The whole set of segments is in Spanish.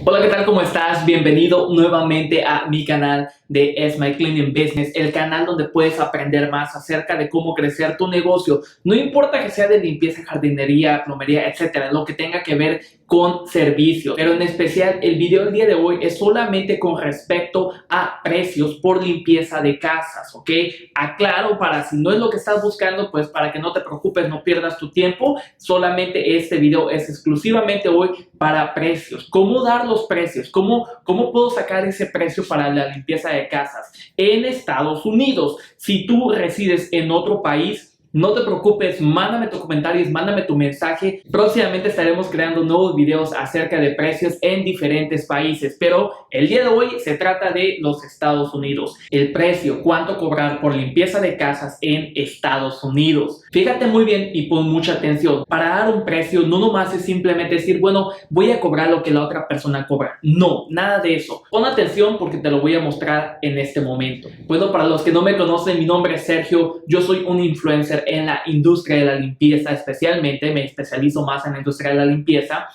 Hola, ¿qué tal? ¿Cómo estás? Bienvenido nuevamente a mi canal de Smile Cleaning Business, el canal donde puedes aprender más acerca de cómo crecer tu negocio. No importa que sea de limpieza, jardinería, plomería, etcétera, lo que tenga que ver con servicios. Pero en especial el video del día de hoy es solamente con respecto a precios por limpieza de casas, ¿ok? Aclaro, para si no es lo que estás buscando, pues para que no te preocupes, no pierdas tu tiempo. Solamente este video es exclusivamente hoy para precios. ¿Cómo dar los precios? ¿Cómo puedo sacar ese precio para la limpieza de casas en Estados Unidos? Si tú resides en otro país, no te preocupes, mándame tus comentarios, mándame tu mensaje. Próximamente estaremos creando nuevos videos acerca de precios en diferentes países, pero el día de hoy se trata de los Estados Unidos. El precio, cuánto cobrar por limpieza de casas en Estados Unidos. Fíjate muy bien y pon mucha atención. Para dar un precio no nomás es simplemente decir, bueno, voy a cobrar lo que la otra persona cobra. No, nada de eso. Pon atención porque te lo voy a mostrar en este momento. Bueno, para los que no me conocen, mi nombre es Sergio. Yo soy un influencer en la industria de la limpieza, especialmente me especializo más en la industria de la limpieza.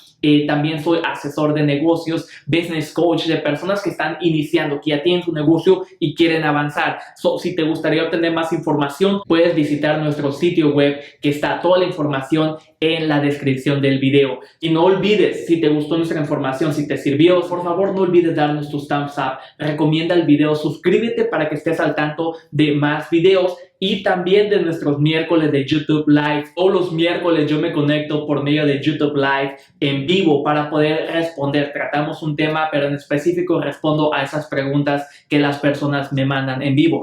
También soy asesor de negocios, business coach de personas que están iniciando, que ya tienen su negocio y quieren avanzar. Si te gustaría obtener más información, puedes visitar nuestro sitio web, que está toda la información en la descripción del video. Y no olvides, si te gustó nuestra información, si te sirvió, por favor no olvides darnos tus thumbs up, recomienda el video, suscríbete para que estés al tanto de más videos y también de nuestros miércoles de YouTube Live. Todos los miércoles yo me conecto por medio de YouTube Live en vivo para poder responder. Tratamos un tema, pero en específico respondo a esas preguntas que las personas me mandan en vivo.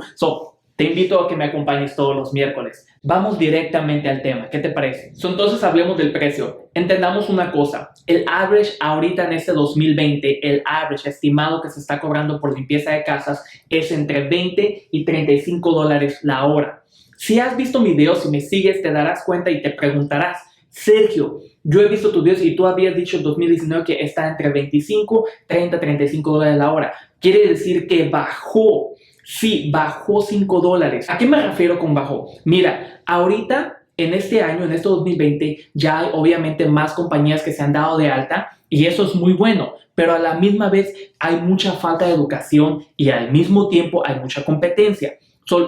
Te invito a que me acompañes todos los miércoles. Vamos directamente al tema. ¿Qué te parece? Entonces hablemos del precio. Entendamos una cosa. El average ahorita en este 2020, el average estimado que se está cobrando por limpieza de casas es entre 20 y 35 dólares la hora. Si has visto mi video, si me sigues, te darás cuenta y te preguntarás, Sergio, yo he visto tus videos y tú habías dicho en 2019 que está entre 25, 30, 35 dólares la hora. Quiere decir que bajó. Sí, bajó 5 dólares. ¿A qué me refiero con bajó? Mira, ahorita en este año, en este 2020, ya hay obviamente más compañías que se han dado de alta y eso es muy bueno, pero a la misma vez hay mucha falta de educación y al mismo tiempo hay mucha competencia.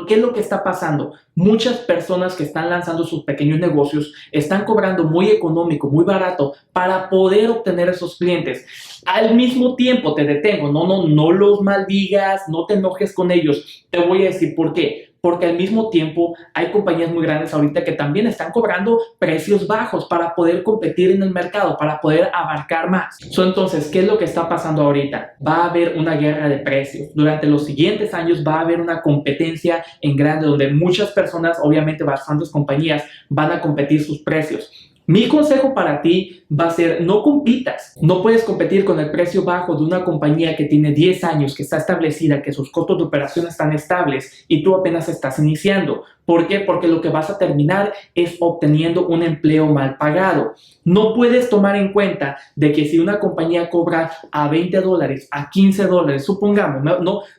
¿Qué es lo que está pasando? Muchas personas que están lanzando sus pequeños negocios están cobrando muy económico, muy barato para poder obtener esos clientes. Al mismo tiempo te detengo, no los maldigas, no te enojes con ellos. Te voy a decir por qué. Porque al mismo tiempo hay compañías muy grandes ahorita que también están cobrando precios bajos para poder competir en el mercado, para poder abarcar más. Entonces, ¿qué es lo que está pasando ahorita? Va a haber una guerra de precios. Durante los siguientes años va a haber una competencia en grande donde muchas personas, obviamente bastantes compañías, van a competir sus precios. Mi consejo para ti va a ser, no compitas. No puedes competir con el precio bajo de una compañía que tiene 10 años, que está establecida, que sus costos de operación están estables y tú apenas estás iniciando. ¿Por qué? Porque lo que vas a terminar es obteniendo un empleo mal pagado. No puedes tomar en cuenta de que si una compañía cobra a 20 dólares, a 15 dólares, supongamos,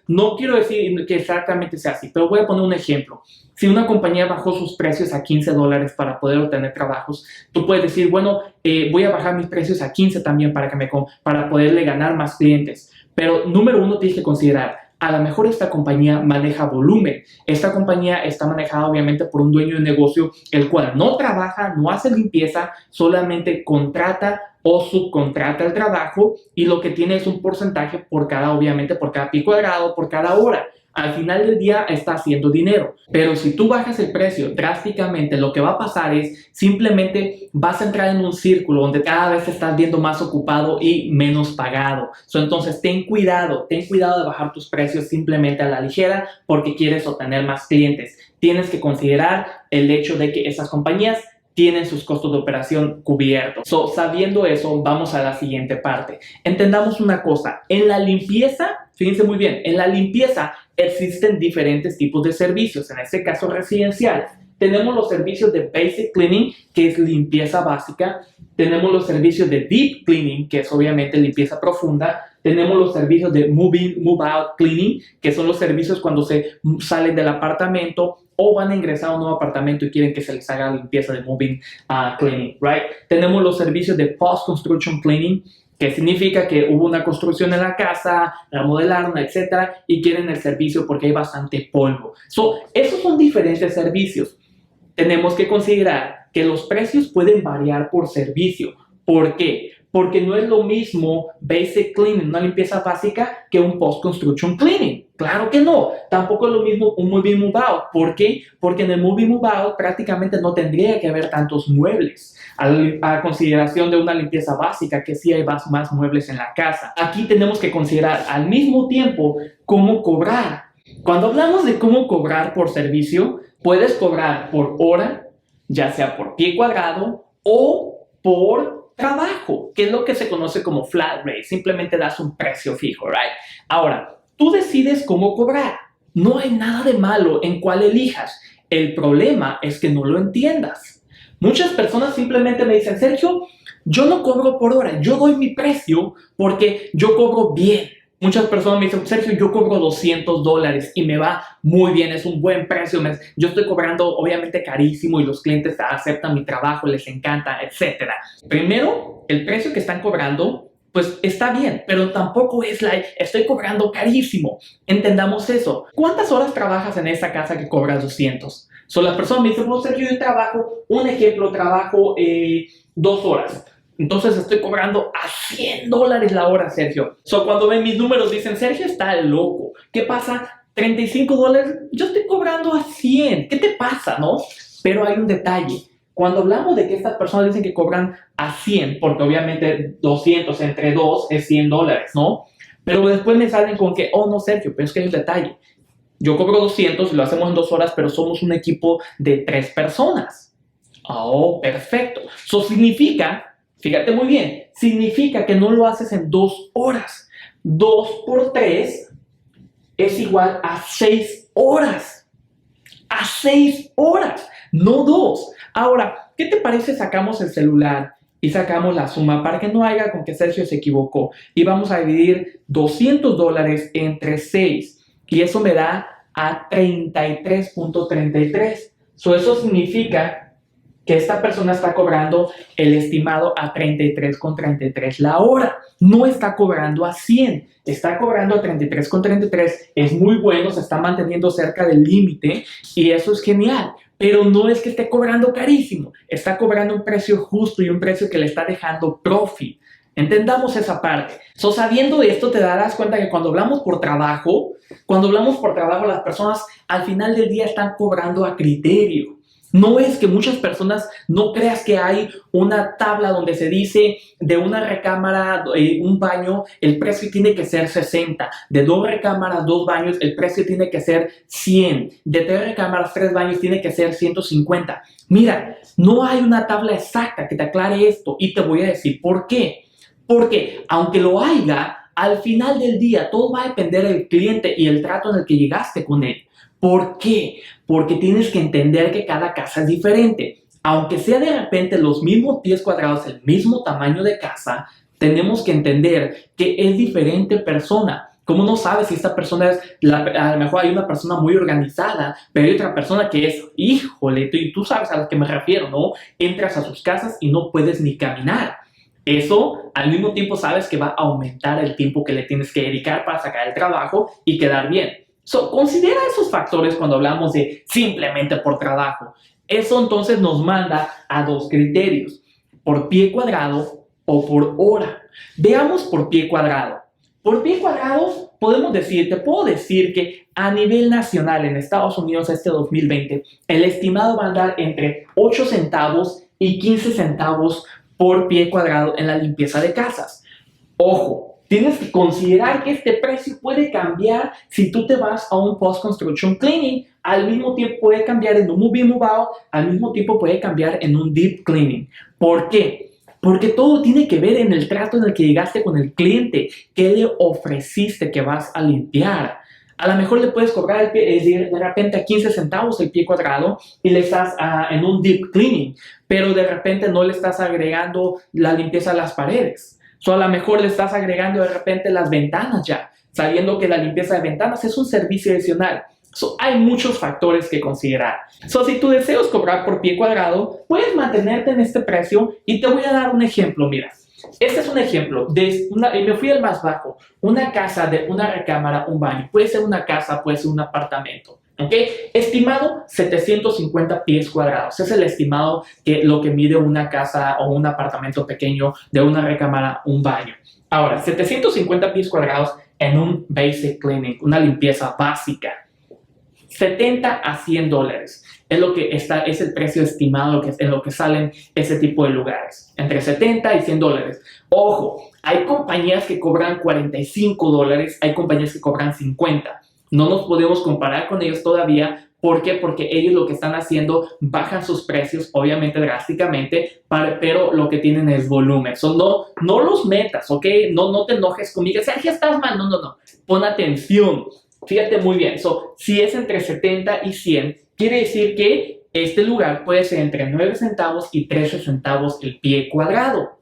no quiero decir que exactamente sea así, pero voy a poner un ejemplo. Si una compañía bajó sus precios a 15 dólares para poder obtener trabajos, tú puedes decir, bueno, voy a bajar mis precios a 15 también para poderle ganar más clientes. Pero número uno, tienes que considerar, a lo mejor esta compañía maneja volumen. Esta compañía está manejada obviamente por un dueño de negocio, el cual no trabaja, no hace limpieza, solamente contrata o subcontrata el trabajo y lo que tiene es un porcentaje por cada pico cuadrado, por cada hora. Al final del día está haciendo dinero, pero si tú bajas el precio drásticamente, lo que va a pasar es simplemente vas a entrar en un círculo donde cada vez te estás viendo más ocupado y menos pagado. Entonces ten cuidado de bajar tus precios simplemente a la ligera porque quieres obtener más clientes. Tienes que considerar el hecho de que esas compañías tienen sus costos de operación cubiertos. Sabiendo eso, vamos a la siguiente parte. Entendamos una cosa, en la limpieza, fíjense muy bien, en la limpieza existen diferentes tipos de servicios, en este caso residencial. Tenemos los servicios de Basic Cleaning, que es limpieza básica. Tenemos los servicios de Deep Cleaning, que es obviamente limpieza profunda. Tenemos los servicios de Move In, Move Out Cleaning, que son los servicios cuando se salen del apartamento o van a ingresar a un nuevo apartamento y quieren que se les haga limpieza de Moving Cleaning, right? Tenemos los servicios de Post Construction Cleaning, que significa que hubo una construcción en la casa, la remodelaron, etcétera, y quieren el servicio porque hay bastante polvo. Esos son diferentes servicios. Tenemos que considerar que los precios pueden variar por servicio. ¿Por qué? Porque no es lo mismo basic cleaning, una limpieza básica, que un post-construction cleaning. Claro que no. Tampoco es lo mismo un movie move out. ¿Por qué? Porque en el movie move out prácticamente no tendría que haber tantos muebles a consideración de una limpieza básica, que sí hay más muebles en la casa. Aquí tenemos que considerar al mismo tiempo cómo cobrar. Cuando hablamos de cómo cobrar por servicio, puedes cobrar por hora, ya sea por pie cuadrado o por trabajo, que es lo que se conoce como flat rate. Simplemente das un precio fijo, right? Ahora, tú decides cómo cobrar. No hay nada de malo en cuál elijas. El problema es que no lo entiendas. Muchas personas simplemente me dicen, Sergio, yo no cobro por hora, yo doy mi precio porque yo cobro bien. Muchas personas me dicen, Sergio, yo cobro $200 y me va muy bien, es un buen precio. Yo estoy cobrando obviamente carísimo y los clientes aceptan mi trabajo, les encanta, etc. Primero, el precio que están cobrando, pues está bien, pero tampoco es estoy cobrando carísimo. Entendamos eso. ¿Cuántas horas trabajas en esta casa que cobras 200? La persona me dice, bueno, Sergio, yo trabajo, un ejemplo, trabajo 2 horas. Entonces estoy cobrando a $100 la hora, Sergio. Cuando ven mis números dicen, Sergio está loco. ¿Qué pasa? $35, yo estoy cobrando a 100. ¿Qué te pasa, no? Pero hay un detalle. Cuando hablamos de que estas personas dicen que cobran a 100, porque obviamente 200 entre 2 es $100, ¿no? Pero después me salen con que, oh no, Sergio, pero es que hay un detalle. Yo cobro 200 y lo hacemos en 2 horas, pero somos un equipo de 3 personas. Oh, perfecto. Eso significa, fíjate muy bien, significa que no lo haces en 2 horas. 2 por 3 es igual a 6 horas. A 6 horas, no 2. Ahora, ¿qué te parece sacamos el celular y sacamos la suma para que no haya con que Sergio se equivocó? Y vamos a dividir $200 entre 6. Y eso me da a 33.33. Eso significa que esta persona está cobrando el estimado a 33.33 la hora. No está cobrando a 100, está cobrando a 33.33. Es muy bueno, se está manteniendo cerca del límite y eso es genial. Pero no es que esté cobrando carísimo, está cobrando un precio justo y un precio que le está dejando profit. Entendamos esa parte. Sabiendo esto, te darás cuenta que cuando hablamos por trabajo, las personas al final del día están cobrando a criterio. No es que muchas personas, no creas que hay una tabla donde se dice de una recámara, un baño, el precio tiene que ser 60. De 2 recámaras, 2 baños, el precio tiene que ser 100. De 3 recámaras, 3 baños, tiene que ser 150. Mira, no hay una tabla exacta que te aclare esto y te voy a decir por qué. Porque aunque lo haya, al final del día todo va a depender del cliente y el trato en el que llegaste con él. ¿Por qué? Porque tienes que entender que cada casa es diferente. Aunque sea de repente los mismos pies cuadrados, el mismo tamaño de casa, tenemos que entender que es diferente persona. ¿Cómo no sabes si esta persona es, a lo mejor hay una persona muy organizada, pero hay otra persona que es, híjole, tú sabes a la que me refiero, ¿no? Entras a sus casas y no puedes ni caminar. Eso, al mismo tiempo, sabes que va a aumentar el tiempo que le tienes que dedicar para sacar el trabajo y quedar bien. Considera esos factores cuando hablamos de simplemente por trabajo. Eso entonces nos manda a 2 criterios, por pie cuadrado o por hora. Veamos por pie cuadrado. Por pie cuadrado te puedo decir que a nivel nacional en Estados Unidos este 2020, el estimado va a andar entre 8 centavos y 15 centavos por pie cuadrado en la limpieza de casas. Ojo, tienes que considerar que este precio puede cambiar si tú te vas a un post-construction cleaning. Al mismo tiempo puede cambiar en un move-in, move-out, al mismo tiempo puede cambiar en un deep cleaning. ¿Por qué? Porque todo tiene que ver en el trato en el que llegaste con el cliente. ¿Qué le ofreciste que vas a limpiar? A lo mejor le puedes cobrar de repente a 15 centavos el pie cuadrado y le estás en un deep cleaning, pero de repente no le estás agregando la limpieza a las paredes. A lo mejor le estás agregando de repente las ventanas ya, sabiendo que la limpieza de ventanas es un servicio adicional. Hay muchos factores que considerar. Si tu deseo es cobrar por pie cuadrado, puedes mantenerte en este precio y te voy a dar un ejemplo. Mira, Este es un ejemplo y me fui al más bajo. Una casa de una recámara, un baño. Puede ser una casa, puede ser un apartamento. ¿Ok? Estimado 750 pies cuadrados. Es el estimado que lo que mide una casa o un apartamento pequeño de una recámara, un baño. Ahora, 750 pies cuadrados en un basic cleaning, una limpieza básica. 70 a 100 dólares es el precio estimado en lo que salen ese tipo de lugares. Entre 70 y 100 dólares. Ojo, hay compañías que cobran 45 dólares, hay compañías que cobran 50. No nos podemos comparar con ellos todavía. ¿Por qué? Porque ellos lo que están haciendo, bajan sus precios, obviamente drásticamente, pero lo que tienen es volumen. No los metas, ¿ok? No te enojes conmigo. Sergio, estás mal. No. Pon atención. Fíjate muy bien. Si es entre 70 y 100, quiere decir que este lugar puede ser entre 9 centavos y 13 centavos el pie cuadrado.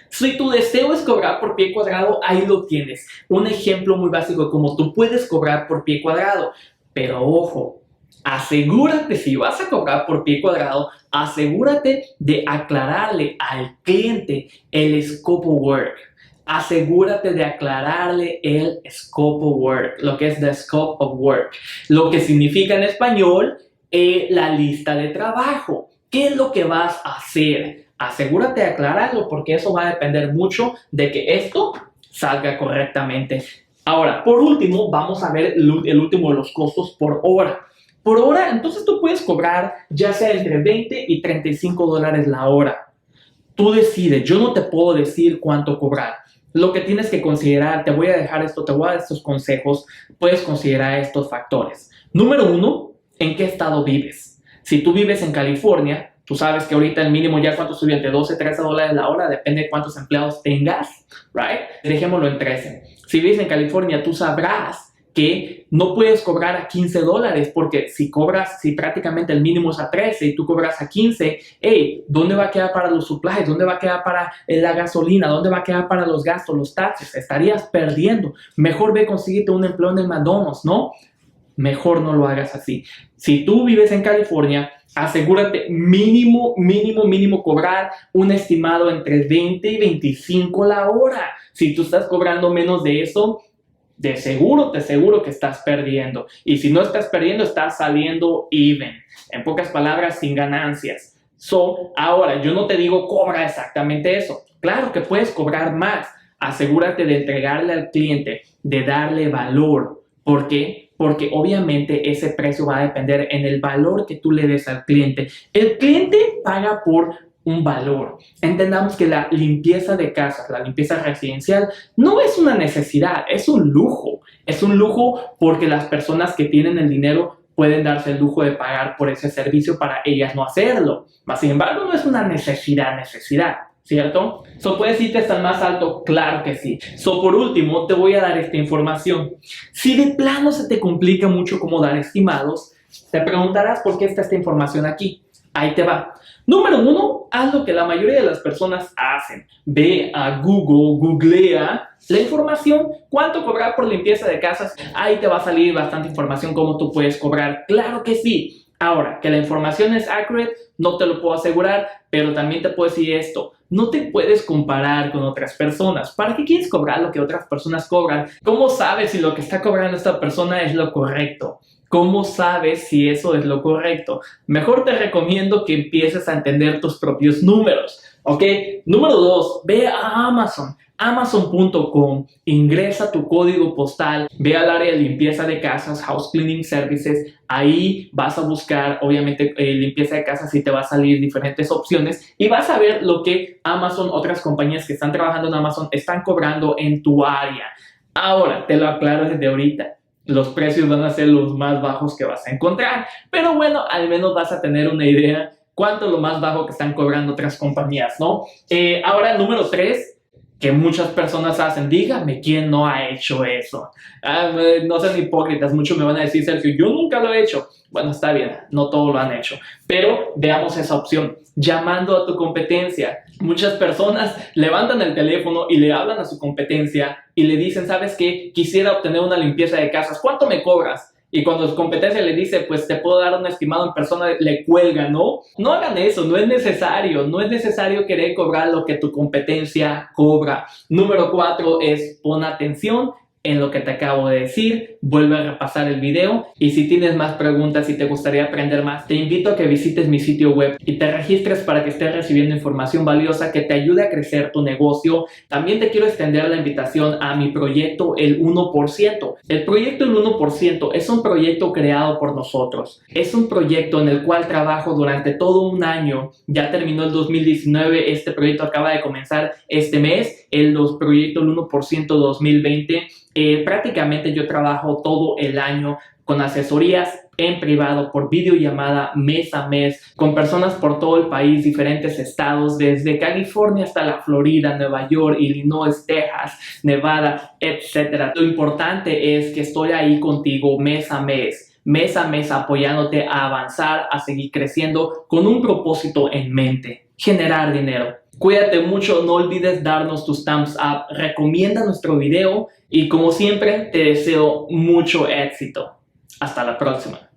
Si tu deseo es cobrar por pie cuadrado, ahí lo tienes. Un ejemplo muy básico de cómo tú puedes cobrar por pie cuadrado. Pero ojo, asegúrate, si vas a cobrar por pie cuadrado, asegúrate de aclararle al cliente el scope of work. Asegúrate de aclararle el scope of work, lo que es the scope of work. Lo que significa en español, la lista de trabajo. ¿Qué es lo que vas a hacer? Asegúrate de aclararlo porque eso va a depender mucho de que esto salga correctamente. Ahora, por último, vamos a ver el último de los costos por hora. Por hora, entonces tú puedes cobrar ya sea entre 20 y 35 dólares la hora. Tú decides, yo no te puedo decir cuánto cobrar. Lo que tienes que considerar, te voy a dar estos consejos, puedes considerar estos factores. Número 1, ¿en qué estado vives? Si tú vives en California, tú sabes que ahorita el mínimo ya cuánto subió, entre 12 y 13 dólares la hora, depende de cuántos empleados tengas, right? Dejémoslo en 13. Si vives en California, tú sabrás que no puedes cobrar a 15 dólares porque si prácticamente el mínimo es a 13 y tú cobras a 15, hey, ¿dónde va a quedar para los supplies? ¿Dónde va a quedar para la gasolina? ¿Dónde va a quedar para los gastos, los taxes? Estarías perdiendo. Mejor ve, consíguete un empleo en el McDonald's, ¿no? Mejor no lo hagas así. Si tú vives en California, asegúrate mínimo cobrar un estimado entre 20 y 25 la hora. Si tú estás cobrando menos de eso, te aseguro que estás perdiendo. Y si no estás perdiendo, estás saliendo even. En pocas palabras, sin ganancias. Ahora, yo no te digo cobra exactamente eso. Claro que puedes cobrar más. Asegúrate de entregarle al cliente, de darle valor. ¿Por qué? Porque obviamente ese precio va a depender en el valor que tú le des al cliente. El cliente paga por un valor. Entendamos que la limpieza de casas, la limpieza residencial, no es una necesidad, es un lujo. Es un lujo porque las personas que tienen el dinero pueden darse el lujo de pagar por ese servicio para ellas no hacerlo. Mas, sin embargo, no es una necesidad, ¿cierto? ¿Puedes irte hasta el más alto? Claro que sí. Por último, te voy a dar esta información. Si de plano se te complica mucho cómo dar estimados, te preguntarás por qué está esta información aquí. Ahí te va. Número 1, haz lo que la mayoría de las personas hacen. Ve a Google, googlea la información, cuánto cobrar por limpieza de casas. Ahí te va a salir bastante información cómo tú puedes cobrar. Claro que sí. Ahora, que la información es accurate, no te lo puedo asegurar, pero también te puedo decir esto. No te puedes comparar con otras personas. ¿Para qué quieres cobrar lo que otras personas cobran? ¿Cómo sabes si lo que está cobrando esta persona es lo correcto? ¿Cómo sabes si eso es lo correcto? Mejor te recomiendo que empieces a entender tus propios números, ¿ok? Número 2, ve a Amazon. Amazon.com, ingresa tu código postal, ve al área de limpieza de casas, House Cleaning Services, ahí vas a buscar obviamente limpieza de casas y te va a salir diferentes opciones y vas a ver lo que Amazon, otras compañías que están trabajando en Amazon están cobrando en tu área. Ahora, te lo aclaro desde ahorita. Los precios van a ser los más bajos que vas a encontrar, pero bueno, al menos vas a tener una idea cuánto es lo más bajo que están cobrando otras compañías, ¿no? Ahora, número 3, que muchas personas hacen, dígame quién no ha hecho eso. No sean hipócritas, muchos me van a decir, Sergio, yo nunca lo he hecho. Bueno, está bien, no todos lo han hecho, pero veamos esa opción, llamando a tu competencia. Muchas personas levantan el teléfono y le hablan a su competencia y le dicen, ¿sabes qué? Quisiera obtener una limpieza de casas, ¿cuánto me cobras? y cuando su competencia le dice, pues te puedo dar un estimado en persona, le cuelga, ¿no? No hagan eso, no es necesario querer cobrar lo que tu competencia cobra. Número 4 es pon atención en lo que te acabo de decir, vuelve a repasar el video y si tienes más preguntas y te gustaría aprender más, te invito a que visites mi sitio web y te registres para que estés recibiendo información valiosa que te ayude a crecer tu negocio. También te quiero extender la invitación a mi proyecto El 1%. El proyecto El 1% es un proyecto creado por nosotros. Es un proyecto en el cual trabajo durante todo un año. Ya terminó el 2019, este proyecto acaba de comenzar este mes, el proyecto El 1% 2020. Prácticamente yo trabajo todo el año con asesorías en privado, por videollamada, mes a mes, con personas por todo el país, diferentes estados, desde California hasta la Florida, Nueva York, Illinois, Texas, Nevada, etc. Lo importante es que estoy ahí contigo mes a mes apoyándote a avanzar, a seguir creciendo con un propósito en mente: generar dinero. Cuídate mucho, no olvides darnos tus thumbs up, recomienda nuestro video y como siempre te deseo mucho éxito. Hasta la próxima.